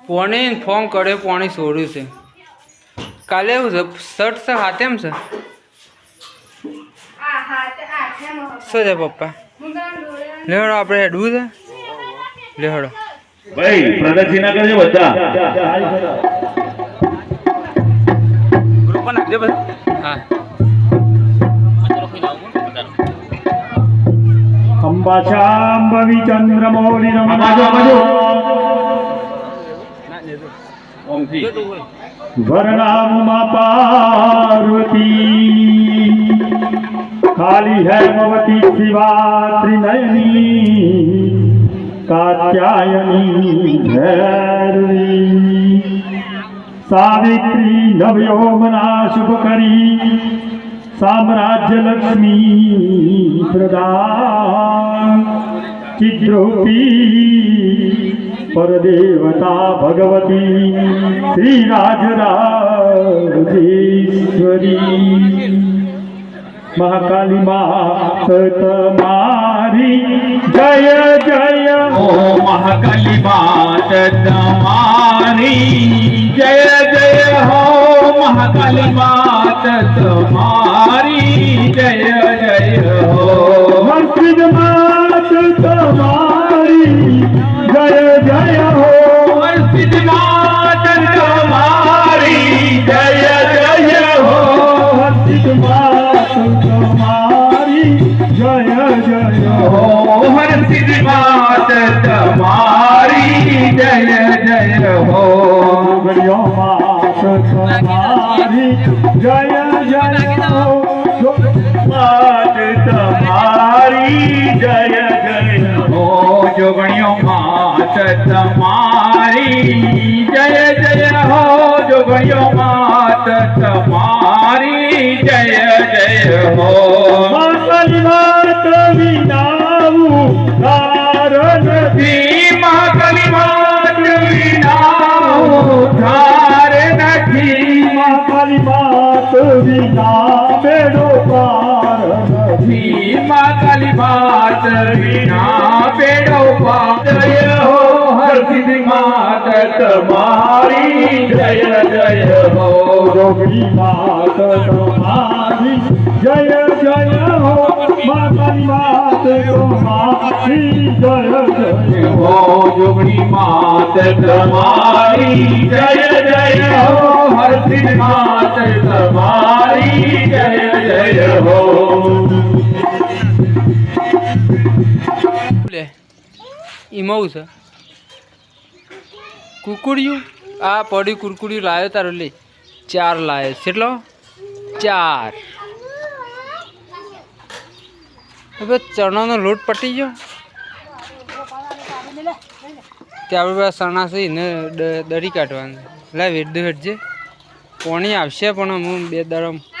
પોણી ફોન કર્યો પોણી છોડ્યું છે કાલે એવું છે શર્ટ છે હાથેમ છે શું છે પપ્પા લેવડો આપણે હેડવું છે લેવડો ભાઈ પ્રદક્ષિણા કરજો બધા ગ્રુપ નાખજો બધા હા અંબાશાંભવી ચંદ્રમૌલિનમ वर्णाम पार्वती काली हेमवती शिवा त्रिनयनी कात्यायनी भैरवी सावित्री नवयौवना शुभकरी साम्राज्य लक्ष्मी प्रदान चिद्रूपी परदेवता भगवती श्री राजराजेश्वरी महाकाली मात तुम्हारी जय जय हो महाकाली मात तुम्हारी जय जय हो महाकाली मात तुम्हारी जय जय हो हर्षित मात तुम्हारी जय जय हो हर्षित मात तुम्हारी जय जय हो हर्षित मात तुम्हारी जय जय हो हर्षित मात तुम्हारी जय जय हो गणियों मात तुम्हारी जय जय हो मात तुम्हारी जय जय हो जोगणियों मात तुम्हारी जय जय हो जोगणियों मात तुम्हारी जय जय हो महाकाली मात विनाऊ धारण थी महाकाली मात विनाऊ धारण थी महाकाली मात विना बेड़ो पार थी महाकाली मात विना बेड़ो पार जय हो हर्षित मात तुम्हारी जय जय हो जोगणी मात तुम्हारी जय जय हो महाकाली मात तुम्हारी जय जय हो जोगणी मात तुम्हारी जय जय हो हर्षित मात तुम्हारी जय जय हो ઈમવું છે કુકુડિયું આ પડી કુરકુડિયું લાવ્યો તારો લે 4 લાવ્યો કેટલો 4 હવે ચણાનો લોટ પટી ગયો ત્યાં આપણે ચણા છે ને દરી કાઢવાનું લા વેડ હેડજે પાણી આવશે પણ હું 2 દાડા